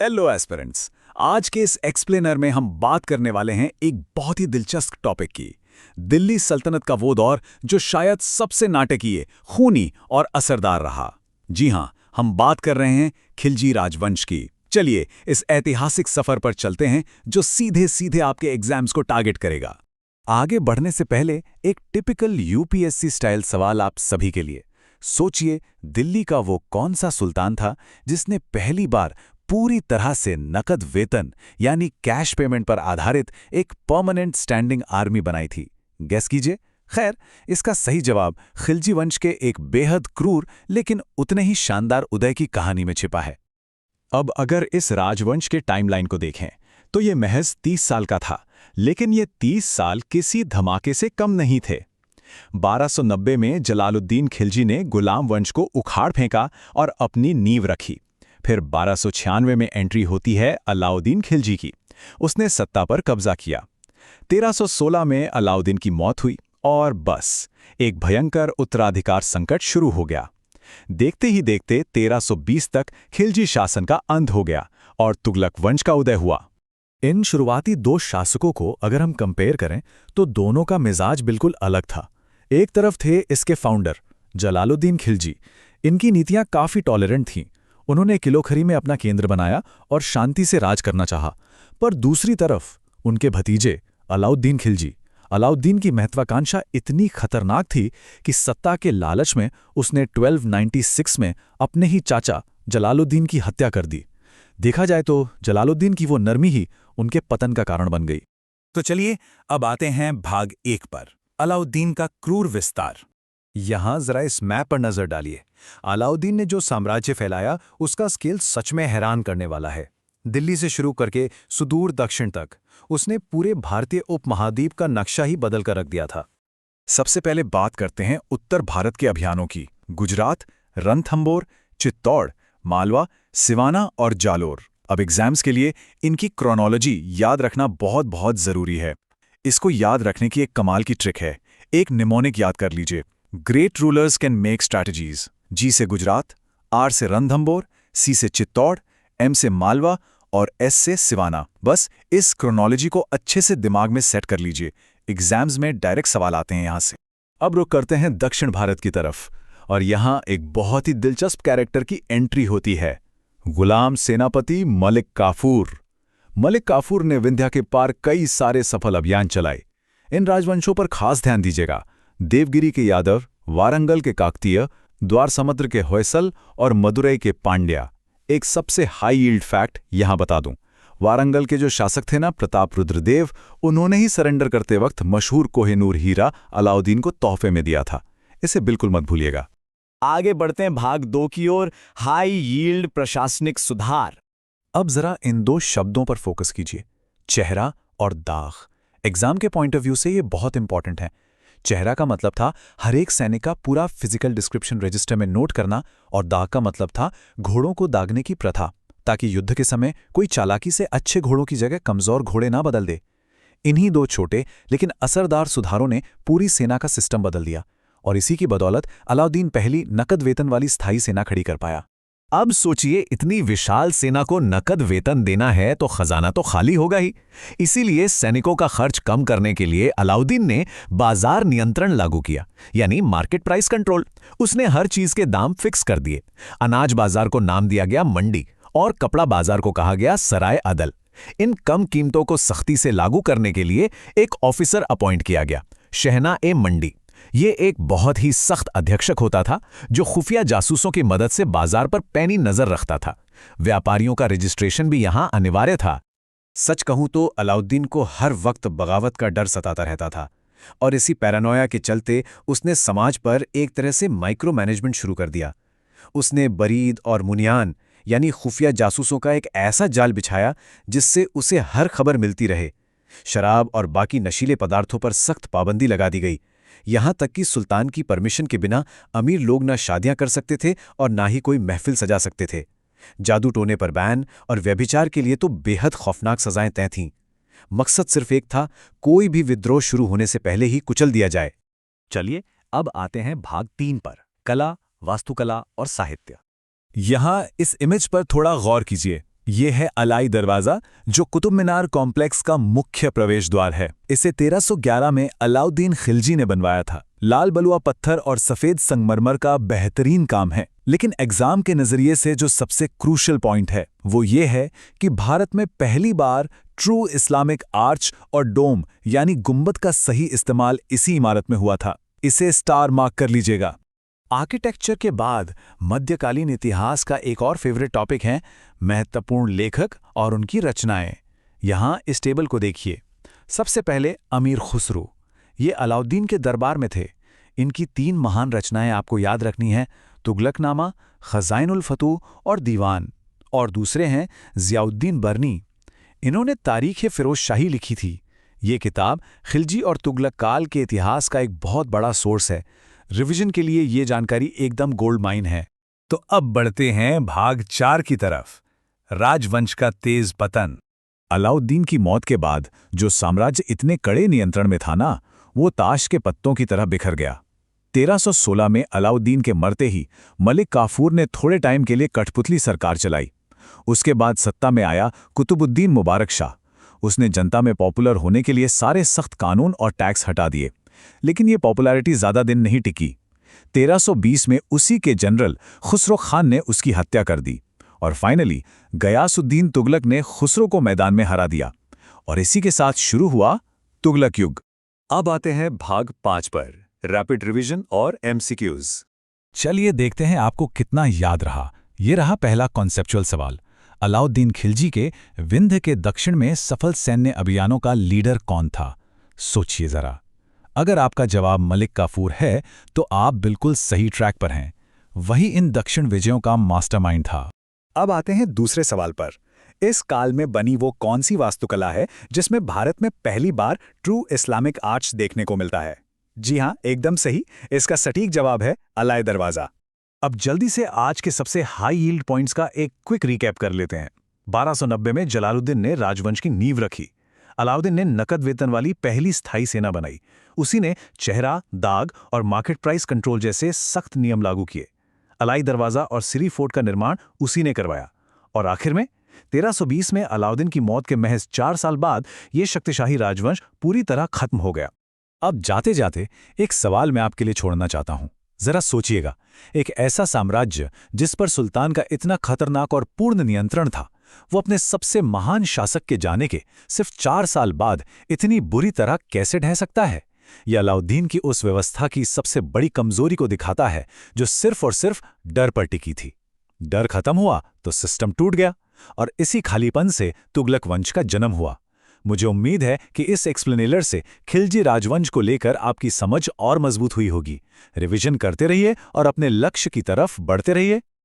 Hello aspirants. आज के इस एक्सप्लेनर में हम बात करने वाले हैं एक बहुत ही दिलचस्प टॉपिक की। दिल्ली सल्तनत का वो दौर जो शायद सबसे नाटकीय, खूनी और असरदार रहा। जी हां, हम बात कर रहे हैं खिलजी राजवंश की। चलिए इस ऐतिहासिक सफर पर चलते हैं जो सीधे सीधे आपके एग्जाम्स को टारगेट करेगा। आगे बढ़ने से पहले एक टिपिकल यूपीएससी स्टाइल सवाल आप सभी के लिए। सोचिए, दिल्ली का वो कौन सा सुल्तान था जिसने पहली बार पूरी तरह से नकद वेतन यानी कैश पेमेंट पर आधारित एक परमानेंट स्टैंडिंग आर्मी बनाई थी? गेस कीजिए। खैर, इसका सही जवाब खिलजी वंश के एक बेहद क्रूर लेकिन उतने ही शानदार उदय की कहानी में छिपा है। अब अगर इस राजवंश के टाइमलाइन को देखें तो ये महज 30 साल का था, लेकिन ये 30 साल किसी धमाके से कम नहीं थे। 1290 में जलालुद्दीन खिलजी ने गुलाम वंश को उखाड़ फेंका और अपनी नींव रखी। फिर 1296 में एंट्री होती है अलाउद्दीन खिलजी की। उसने सत्ता पर कब्जा किया। 1316 में अलाउद्दीन की मौत हुई और बस एक भयंकर उत्तराधिकार संकट शुरू हो गया। देखते ही देखते 1320 तक खिलजी शासन का अंत हो गया और तुगलक वंश का उदय हुआ। इन शुरुआती दो शासकों को अगर हम कंपेयर करें तो दोनों का मिजाज बिल्कुल अलग था। एक तरफ थे इसके फाउंडर जलालुद्दीन खिलजी। इनकी नीतियां काफी टॉलरेंट थीं। उन्होंने किलोखरी में अपना केंद्र बनाया और शांति से राज करना चाहा। पर दूसरी तरफ उनके भतीजे अलाउद्दीन खिलजी। अलाउद्दीन की महत्वाकांक्षा इतनी खतरनाक थी कि सत्ता के लालच में उसने 1296 में अपने ही चाचा जलालुद्दीन की हत्या कर दी। देखा जाए तो जलालुद्दीन की वो नरमी ही उनके पतन का कारण बन गई। तो चलिए अब आते हैं भाग 1 पर, अलाउद्दीन का क्रूर विस्तार। यहां जरा इस मैप पर नजर डालिए। अलाउद्दीन ने जो साम्राज्य फैलाया उसका स्केल सच में हैरान करने वाला है। दिल्ली से शुरू करके सुदूर दक्षिण तक उसने पूरे भारतीय उपमहाद्वीप का नक्शा ही बदल कर रख दिया था। सबसे पहले बात करते हैं उत्तर भारत के अभियानों की। गुजरात, रणथंभौर, चित्तौड़, मालवा, सिवाना और जालोर। अब एग्जाम्स के लिए इनकी क्रोनोलॉजी याद रखना बहुत बहुत जरूरी है। इसको याद रखने की एक कमाल की ट्रिक है। एक निमोनिक याद कर लीजिए। Great rulers can make strategies. G से गुजरात, आर से रणथंभौर, सी से चित्तौड़, एम से मालवा और एस से सिवाना। बस इस क्रोनोलॉजी को अच्छे से दिमाग में सेट कर लीजिए। एग्जाम्स में डायरेक्ट सवाल आते हैं यहां से। अब रुक करते हैं दक्षिण भारत की तरफ और यहां एक बहुत ही दिलचस्प कैरेक्टर की एंट्री होती है। गुलाम सेनापति मलिक काफूर। मलिक काफूर ने विंध्या के पार कई सारे सफल अभियान चलाए। इन राजवंशों पर खास ध्यान दीजिएगा। देवगिरी के यादव, वारंगल के काकतीय, द्वार समुद्र के होयसल और मदुरई के पांड्या। एक सबसे हाई यील्ड फैक्ट यहां बता दूं, वारंगल के जो शासक थे ना प्रताप रुद्रदेव, उन्होंने ही सरेंडर करते वक्त मशहूर कोहिनूर हीरा अलाउद्दीन को तोहफे में दिया था। इसे बिल्कुल मत भूलिएगा। आगे बढ़ते हैं भाग 2 की ओर, हाई यील्ड प्रशासनिक सुधार। अब जरा इन दो शब्दों पर फोकस कीजिए, चेहरा और दाग। एग्जाम के पॉइंट ऑफ व्यू से ये बहुत इंपॉर्टेंट है। चेहरा का मतलब था हर एक सैनिक का पूरा फिजिकल डिस्क्रिप्शन रजिस्टर में नोट करना और दाग का मतलब था घोड़ों को दागने की प्रथा, ताकि युद्ध के समय कोई चालाकी से अच्छे घोड़ों की जगह कमजोर घोड़े ना बदल दे। इन्हीं दो छोटे लेकिन असरदार सुधारों ने पूरी सेना का सिस्टम बदल दिया और इसी की बदौलत अलाउद्दीन पहली नकद वेतन वाली स्थायी सेना खड़ी कर पाया। अब सोचिए, इतनी विशाल सेना को नकद वेतन देना है तो खजाना तो खाली होगा ही। इसीलिए सैनिकों का खर्च कम करने के लिए अलाउद्दीन ने बाजार नियंत्रण लागू किया, यानी मार्केट प्राइस कंट्रोल। उसने हर चीज के दाम फिक्स कर दिए। अनाज बाजार को नाम दिया गया मंडी और कपड़ा बाजार को कहा गया सराय अदल। इन कम कीमतों को सख्ती से लागू करने के लिए एक ऑफिसर अपॉइंट किया गया, शहना ए मंडी। ये एक बहुत ही सख्त अध्यक्षक होता था जो खुफिया जासूसों की मदद से बाजार पर पैनी नजर रखता था। व्यापारियों का रजिस्ट्रेशन भी यहां अनिवार्य था। सच कहूं तो अलाउद्दीन को हर वक्त बगावत का डर सताता रहता था और इसी पैरानोया के चलते उसने समाज पर एक तरह से माइक्रो मैनेजमेंट शुरू कर दिया। उसने बरीद और मुनियान यानी खुफिया जासूसों का एक ऐसा जाल बिछाया जिससे उसे हर खबर मिलती रहे। शराब और बाकी नशीले पदार्थों पर सख्त पाबंदी लगा दी गई। यहां तक कि सुल्तान की परमिशन के बिना अमीर लोग न शादियां कर सकते थे और ना ही कोई महफिल सजा सकते थे। जादू टोने पर बैन और व्यभिचार के लिए तो बेहद खौफनाक सजाएं तय थीं। मकसद सिर्फ एक था, कोई भी विद्रोह शुरू होने से पहले ही कुचल दिया जाए। चलिए अब आते हैं भाग 3 पर, कला, वास्तुकला और साहित्य। यहां इस इमेज पर थोड़ा गौर कीजिए। ये है अलाई दरवाजा, जो कुतुब मीनार कॉम्प्लेक्स का मुख्य प्रवेश द्वार है। इसे 1311 में अलाउद्दीन खिलजी ने बनवाया था। लाल बलुआ पत्थर और सफेद संगमरमर का बेहतरीन काम है। लेकिन एग्जाम के नजरिए से जो सबसे क्रूशल पॉइंट है वो ये है कि भारत में पहली बार ट्रू इस्लामिक आर्च और डोम यानी गुंबद का सही इस्तेमाल इसी इमारत में हुआ था। इसे स्टार मार्क कर लीजिएगा। आर्किटेक्चर के बाद मध्यकालीन इतिहास का एक और फेवरेट टॉपिक है महत्वपूर्ण लेखक और उनकी रचनाएं। यहाँ इस टेबल को देखिए। सबसे पहले अमीर खुसरो, ये अलाउद्दीन के दरबार में थे। इनकी 3 महान रचनाएं आपको याद रखनी है, तुगलकनामा, खजाइनुल फतूह और दीवान। और दूसरे हैं ज़ियाउद्दीन बरनी। इन्होंने तारीख़ फ़िरोज़शाही लिखी थी। ये किताब खिलजी और तुगलक काल के इतिहास का एक बहुत बड़ा सोर्स है। रिवीजन के लिए ये जानकारी एकदम गोल्ड माइन है। तो अब बढ़ते हैं भाग 4 की तरफ, राजवंश का तेज पतन। अलाउद्दीन की मौत के बाद जो साम्राज्य इतने कड़े नियंत्रण में था ना, वो ताश के पत्तों की तरह बिखर गया। 1316 में अलाउद्दीन के मरते ही मलिक काफूर ने थोड़े टाइम के लिए कठपुतली सरकार चलाई। उसके बाद सत्ता में आया कुतुबुद्दीन मुबारक शाह। उसने जनता में पॉपुलर होने के लिए सारे सख्त कानून और टैक्स हटा दिए। लेकिन ये पॉपुलैरिटी ज़्यादा दिन नहीं टिकी। 1320 में उसी के जनरल खुसरो खान ने उसकी हत्या कर दी और फाइनली गयासुद्दीन तुगलक ने खुसरो को मैदान में हरा दिया। और इसी के साथ शुरू हुआ तुगलक युग। अब आते हैं भाग 5 पर, रैपिड रिवीजन और एमसीक्यूज। चलिए देखते हैं आपको कितना याद रहा। ये रहा पहला कॉन्सेप्चुअल सवाल। अलाउद्दीन खिलजी के विंध्य के दक्षिण में सफल सैन्य अभियानों का लीडर कौन था? सोचिए जरा। अगर आपका जवाब मलिक काफूर है तो आप बिल्कुल सही ट्रैक पर हैं। वही इन दक्षिण विजयों का मास्टरमाइंड था। अब आते हैं दूसरे सवाल पर। इस काल में बनी वो कौन सी वास्तुकला है जिसमें भारत में पहली बार ट्रू इस्लामिक आर्च देखने को मिलता है? जी हां, एकदम सही। इसका सटीक जवाब है अलाई दरवाजा। अब जल्दी से आज के सबसे हाई यील्ड पॉइंट्स का एक क्विक रिकैप कर लेते हैं। 1290 में जलालुद्दीन ने राजवंश की नींव रखी। अलाउद्दीन ने नकद वेतन वाली पहली स्थायी सेना बनाई। उसी ने चेहरा, दाग और मार्केट प्राइस कंट्रोल जैसे सख्त नियम लागू किए। अलाई दरवाजा और सिरी फोर्ट का निर्माण उसी ने करवाया। और आखिर में 1320 में अलाउद्दीन की मौत के महज 4 साल बाद ये शक्तिशाली राजवंश पूरी तरह खत्म हो गया। अब जाते जाते एक सवाल मैं आपके लिए छोड़ना चाहता हूं। जरा सोचिएगा, एक ऐसा साम्राज्य जिस पर सुल्तान का इतना खतरनाक और पूर्ण नियंत्रण था, वो अपने सबसे महान शासक के जाने के सिर्फ 4 साल बाद इतनी बुरी तरह कैसे ढह सकता है? यह अलाउद्दीन की उस व्यवस्था की सबसे बड़ी कमजोरी को दिखाता है जो सिर्फ और सिर्फ डर पर टिकी थी। डर खत्म हुआ तो सिस्टम टूट गया और इसी खालीपन से तुगलक वंश का जन्म हुआ। मुझे उम्मीद है कि इस एक्सप्लेनेलर से खिलजी राजवंश को लेकर आपकी समझ और मजबूत हुई होगी। रिवीजन करते रहिए और अपने लक्ष्य की तरफ बढ़ते रहिए।